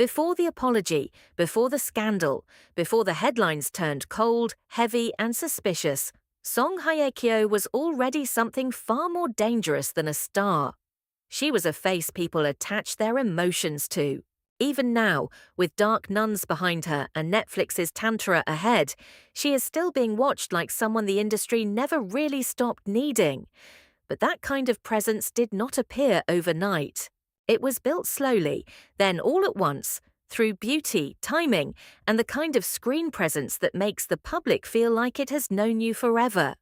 Before the apology, before the scandal, before the headlines turned cold, heavy, and suspicious, Song Hye-kyo was already something far more dangerous than a star. She was a face people attached their emotions to. Even now, with Dark Nuns behind her and Netflix's Tantara ahead, she is still being watched like someone the industry never really stopped needing. But that kind of presence did not appear overnight. It was built slowly, then all at once, through beauty, timing, and the kind of screen presence that makes the public feel like it has known you forever.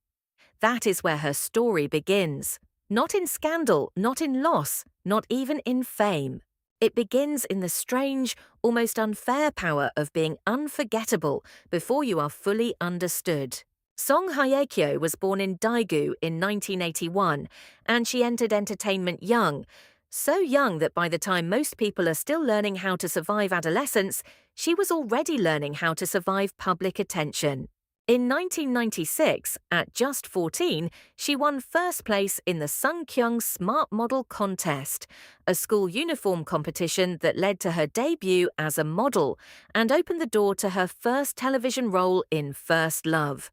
That is where her story begins. Not in scandal, not in loss, not even in fame. It begins in the strange, almost unfair power of being unforgettable before you are fully understood. Song Hye-kyo was born in Daegu in 1981, and she entered entertainment young. So young that by the time most people are still learning how to survive adolescence, she was already learning how to survive public attention. In 1996, at just 14, she won first place in the Sungkyung Smart Model Contest, a school uniform competition that led to her debut as a model and opened the door to her first television role in First Love.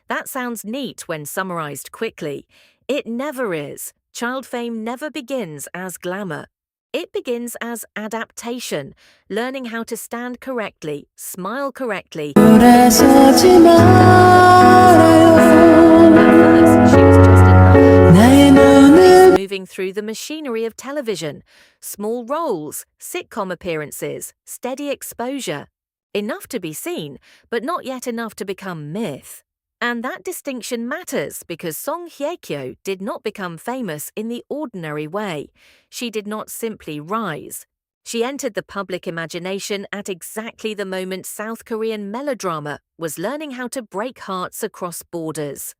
That sounds neat when summarized quickly. It never is. Child fame never begins as glamour. It begins as adaptation, learning how to stand correctly, smile correctly. At first, she was just another moving through the machinery of television. Small roles, sitcom appearances, steady exposure. Enough to be seen, but not yet enough to become myth. And that distinction matters because Song Hye-kyo did not become famous in the ordinary way. She did not simply rise. She entered the public imagination at exactly the moment South Korean melodrama was learning how to break hearts across borders.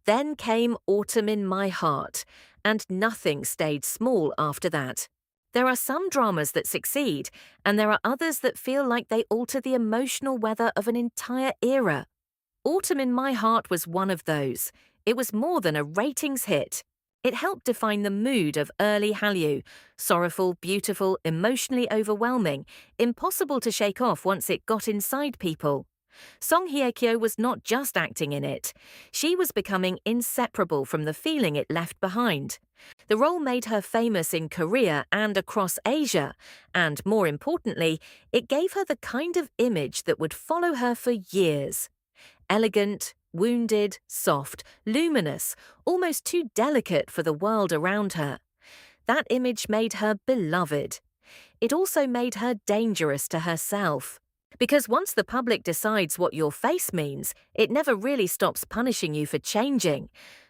Then came Autumn in My Heart, and nothing stayed small after that. There are some dramas that succeed, and there are others that feel like they alter the emotional weather of an entire era. Autumn in My Heart was one of those. It was more than a ratings hit. It helped define the mood of early Hallyu, sorrowful, beautiful, emotionally overwhelming, impossible to shake off once it got inside people. Song Hye-kyo was not just acting in it. She was becoming inseparable from the feeling it left behind. The role made her famous in Korea and across Asia, and more importantly, it gave her the kind of image that would follow her for years. Elegant, wounded, soft, luminous, almost too delicate for the world around her. That image made her beloved. It also made her dangerous to herself. Because once the public decides what your face means, it never really stops punishing you for changing.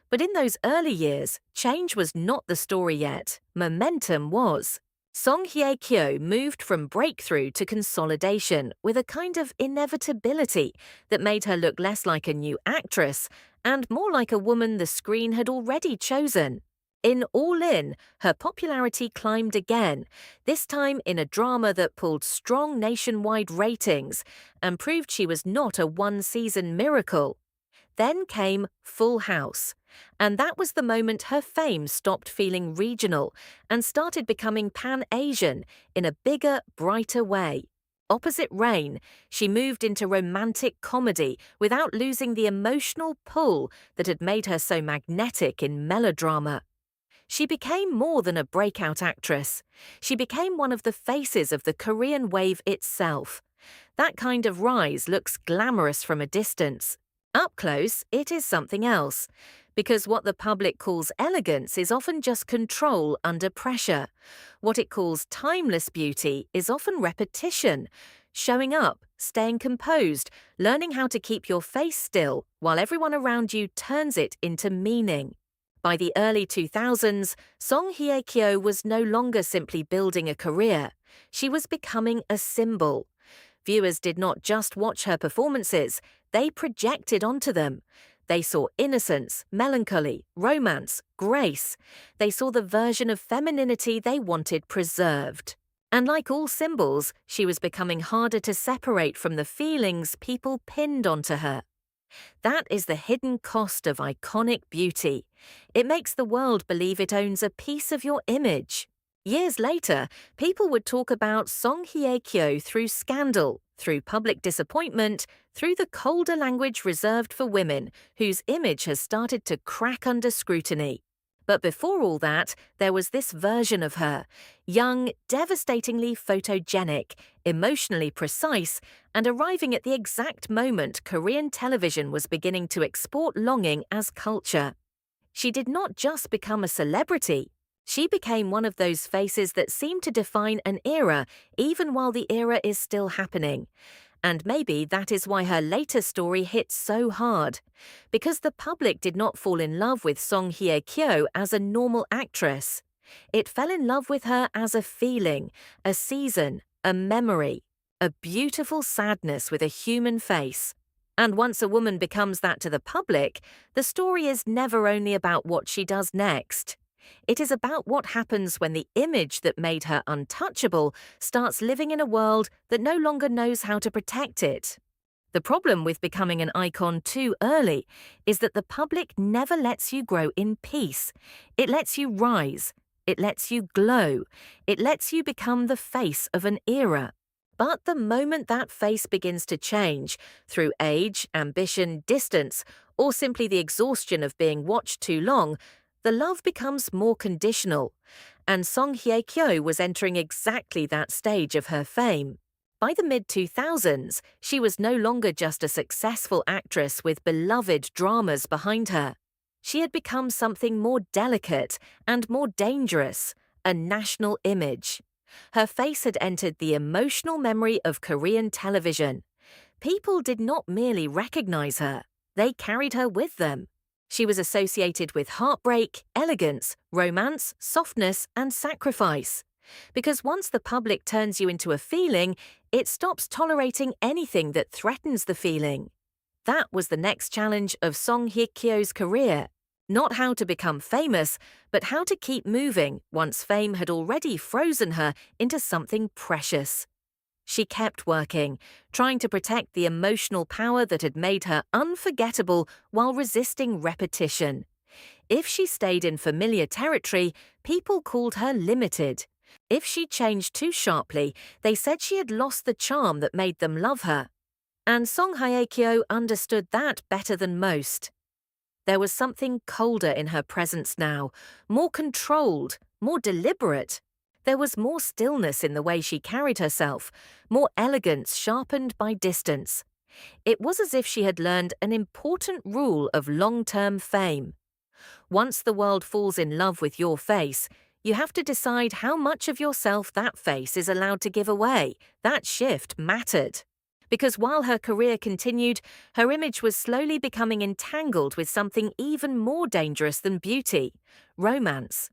But in those early years, change was not the story yet. Momentum was. Song Hye-kyo moved from breakthrough to consolidation with a kind of inevitability that made her look less like a new actress and more like a woman the screen had already chosen. In All In, her popularity climbed again, this time in a drama that pulled strong nationwide ratings and proved she was not a one-season miracle. Then came Full House, and that was the moment her fame stopped feeling regional and started becoming pan-Asian in a bigger, brighter way. Opposite Rain, she moved into romantic comedy without losing the emotional pull that had made her so magnetic in melodrama. She became more than a breakout actress. She became one of the faces of the Korean wave itself. That kind of rise looks glamorous from a distance. Up close, it is something else, because what the public calls elegance is often just control under pressure. What it calls timeless beauty is often repetition, showing up, staying composed, learning how to keep your face still while everyone around you turns it into meaning. By the early 2000s, Song Hye-kyo was no longer simply building a career. She was becoming a symbol. Viewers did not just watch her performances, they projected onto them. They saw innocence, melancholy, romance, grace. They saw the version of femininity they wanted preserved. And like all symbols, she was becoming harder to separate from the feelings people pinned onto her. That is the hidden cost of iconic beauty. It makes the world believe it owns a piece of your image. Years later, people would talk about Song Hye-kyo through scandal, through public disappointment, through the colder language reserved for women, whose image has started to crack under scrutiny. But before all that, there was this version of her, young, devastatingly photogenic, emotionally precise, and arriving at the exact moment Korean television was beginning to export longing as culture. She did not just become a celebrity. She became one of those faces that seem to define an era even while the era is still happening. And maybe that is why her later story hit so hard. Because the public did not fall in love with Song Hye-kyo as a normal actress. It fell in love with her as a feeling, a season, a memory, a beautiful sadness with a human face. And once a woman becomes that to the public, the story is never only about what she does next. It is about what happens when the image that made her untouchable starts living in a world that no longer knows how to protect it. The problem with becoming an icon too early is that the public never lets you grow in peace. It lets you rise. It lets you glow. It lets you become the face of an era. But the moment that face begins to change, through age, ambition, distance, or simply the exhaustion of being watched too long, the love becomes more conditional. And Song Hye-kyo was entering exactly that stage of her fame. By the mid-2000s, she was no longer just a successful actress with beloved dramas behind her. She had become something more delicate and more dangerous, a national image. Her face had entered the emotional memory of Korean television. People did not merely recognize her, they carried her with them. She was associated with heartbreak, elegance, romance, softness, and sacrifice. Because once the public turns you into a feeling, it stops tolerating anything that threatens the feeling. That was the next challenge of Song Hye-kyo's career. Not how to become famous, but how to keep moving once fame had already frozen her into something precious. She kept working, trying to protect the emotional power that had made her unforgettable while resisting repetition. If she stayed in familiar territory, people called her limited. If she changed too sharply, they said she had lost the charm that made them love her. And Song Hye-kyo understood that better than most. There was something colder in her presence now, more controlled, more deliberate. There was more stillness in the way she carried herself, more elegance sharpened by distance. It was as if she had learned an important rule of long-term fame. Once the world falls in love with your face, you have to decide how much of yourself that face is allowed to give away. That shift mattered. Because while her career continued, her image was slowly becoming entangled with something even more dangerous than beauty: romance.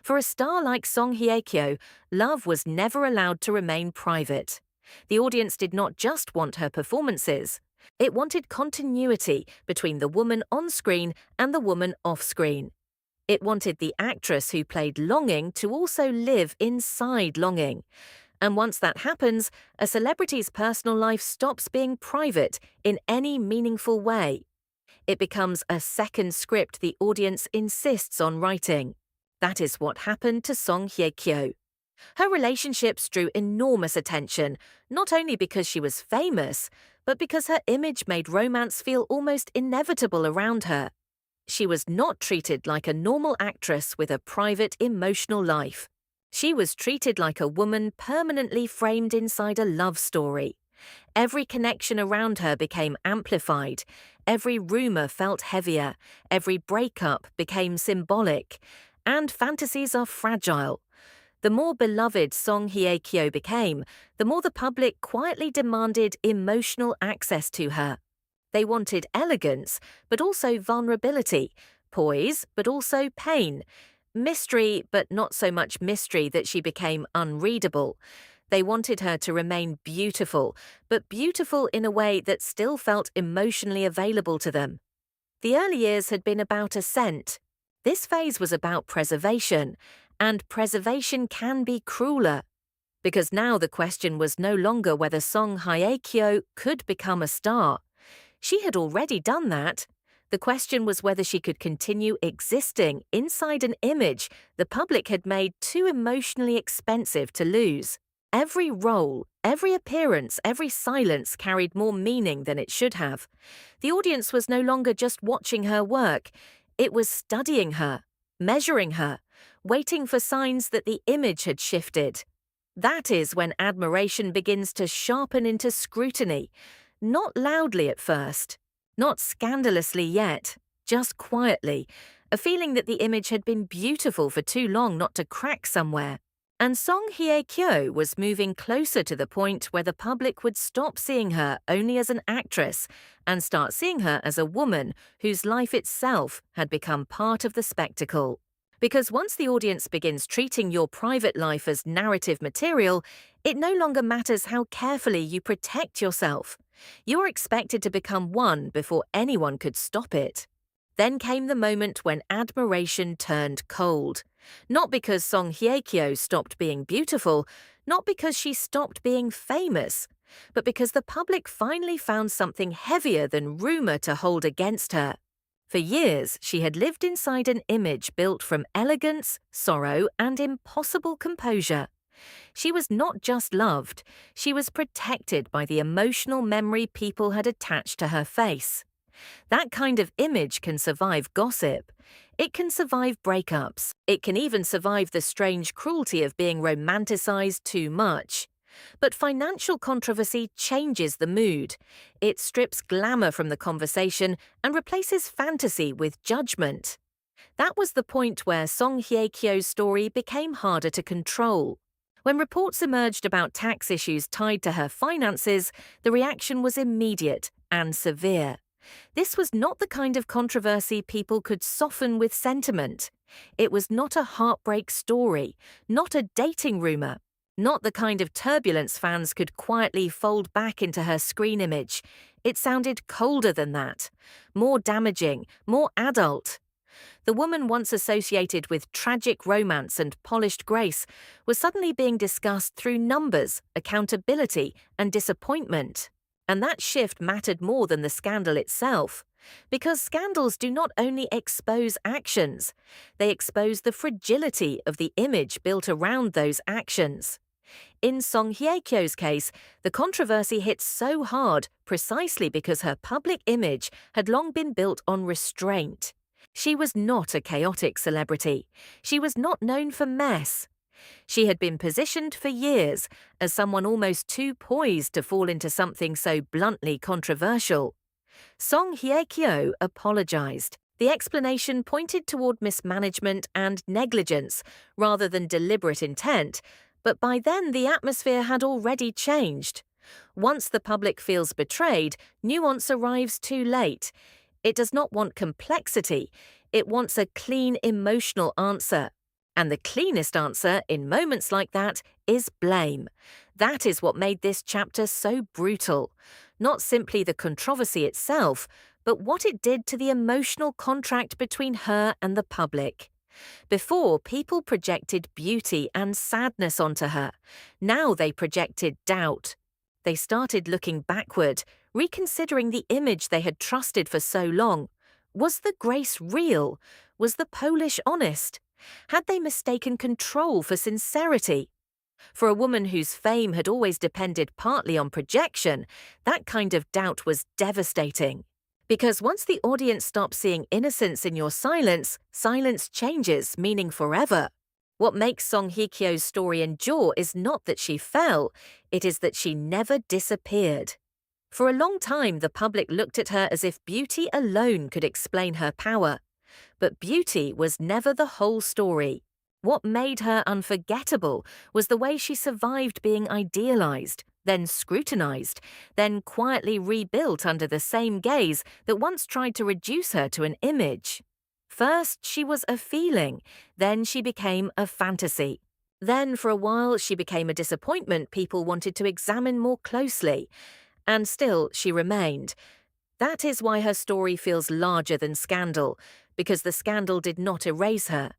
For a star like Song Hye-kyo, love was never allowed to remain private. The audience did not just want her performances. It wanted continuity between the woman on screen and the woman off screen. It wanted the actress who played longing to also live inside longing. And once that happens, a celebrity's personal life stops being private in any meaningful way. It becomes a second script the audience insists on writing. That is what happened to Song Hye-kyo. Her relationships drew enormous attention, not only because she was famous, but because her image made romance feel almost inevitable around her. She was not treated like a normal actress with a private emotional life. She was treated like a woman permanently framed inside a love story. Every connection around her became amplified. Every rumor felt heavier. Every breakup became symbolic. And fantasies are fragile. The more beloved Song Hye-kyo became, the more the public quietly demanded emotional access to her. They wanted elegance, but also vulnerability, poise, but also pain, mystery, but not so much mystery that she became unreadable. They wanted her to remain beautiful, but beautiful in a way that still felt emotionally available to them. The early years had been about ascent. This phase was about preservation, and preservation can be crueler. Because now the question was no longer whether Song Hye-kyo could become a star. She had already done that. The question was whether she could continue existing inside an image the public had made too emotionally expensive to lose. Every role, every appearance, every silence carried more meaning than it should have. The audience was no longer just watching her work, it was studying her, measuring her, waiting for signs that the image had shifted. That is when admiration begins to sharpen into scrutiny, not loudly at first, not scandalously yet, just quietly, a feeling that the image had been beautiful for too long not to crack somewhere. And Song Hye-kyo was moving closer to the point where the public would stop seeing her only as an actress and start seeing her as a woman whose life itself had become part of the spectacle. Because once the audience begins treating your private life as narrative material, it no longer matters how carefully you protect yourself. You're expected to become one before anyone could stop it. Then came the moment when admiration turned cold. Not because Song Hye-kyo stopped being beautiful, not because she stopped being famous, but because the public finally found something heavier than rumor to hold against her. For years, she had lived inside an image built from elegance, sorrow, and impossible composure. She was not just loved, she was protected by the emotional memory people had attached to her face. That kind of image can survive gossip. It can survive breakups. It can even survive the strange cruelty of being romanticized too much. But financial controversy changes the mood. It strips glamour from the conversation and replaces fantasy with judgment. That was the point where Song Hye-kyo's story became harder to control. When reports emerged about tax issues tied to her finances, the reaction was immediate and severe. This was not the kind of controversy people could soften with sentiment. It was not a heartbreak story, not a dating rumor, not the kind of turbulence fans could quietly fold back into her screen image. It sounded colder than that, more damaging, more adult. The woman once associated with tragic romance and polished grace was suddenly being discussed through numbers, accountability, and disappointment. And that shift mattered more than the scandal itself, because scandals do not only expose actions, they expose the fragility of the image built around those actions. In Song Hye-kyo's case, the controversy hit so hard precisely because her public image had long been built on restraint. She was not a chaotic celebrity. She was not known for mess. She had been positioned for years as someone almost too poised to fall into something so bluntly controversial. Song Hye-kyo apologized. The explanation pointed toward mismanagement and negligence rather than deliberate intent, but by then the atmosphere had already changed. Once the public feels betrayed, nuance arrives too late. It does not want complexity, it wants a clean emotional answer. And the cleanest answer in moments like that is blame. That is what made this chapter so brutal. Not simply the controversy itself, but what it did to the emotional contract between her and the public. Before, people projected beauty and sadness onto her. Now they projected doubt. They started looking backward, reconsidering the image they had trusted for so long. Was the grace real? Was the polish honest? Had they mistaken control for sincerity? For a woman whose fame had always depended partly on projection, that kind of doubt was devastating. Because once the audience stops seeing innocence in your silence, silence changes, meaning forever. What makes Song Hye-kyo's story endure is not that she fell, it is that she never disappeared. For a long time, the public looked at her as if beauty alone could explain her power. But beauty was never the whole story. What made her unforgettable was the way she survived being idealized, then scrutinized, then quietly rebuilt under the same gaze that once tried to reduce her to an image. First, she was a feeling, then she became a fantasy. Then, for a while, she became a disappointment people wanted to examine more closely. And still, she remained. That is why her story feels larger than scandal, because the scandal did not erase her.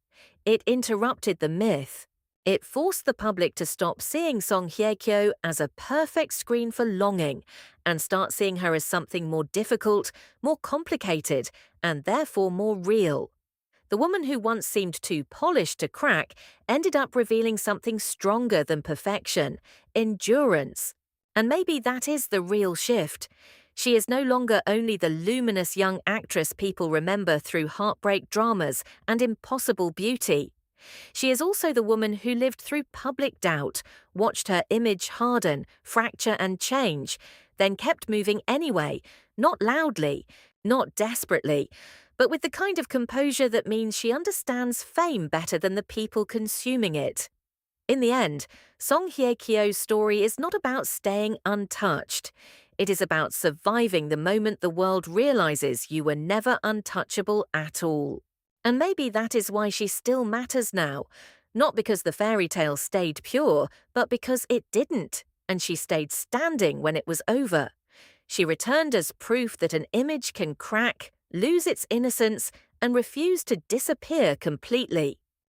It interrupted the myth. It forced the public to stop seeing Song Hye-kyo as a perfect screen for longing and start seeing her as something more difficult, more complicated, and therefore more real. The woman who once seemed too polished to crack ended up revealing something stronger than perfection: endurance. And maybe that is the real shift. She is no longer only the luminous young actress people remember through heartbreak dramas and impossible beauty. She is also the woman who lived through public doubt, watched her image harden, fracture and change, then kept moving anyway, not loudly, not desperately, but with the kind of composure that means she understands fame better than the people consuming it. In the end, Song Hye-kyo's story is not about staying untouched. It is about surviving the moment the world realizes you were never untouchable at all. And maybe that is why she still matters now. Not because the fairy tale stayed pure, but because it didn't, and she stayed standing when it was over. She returned as proof that an image can crack, lose its innocence, and refuse to disappear completely.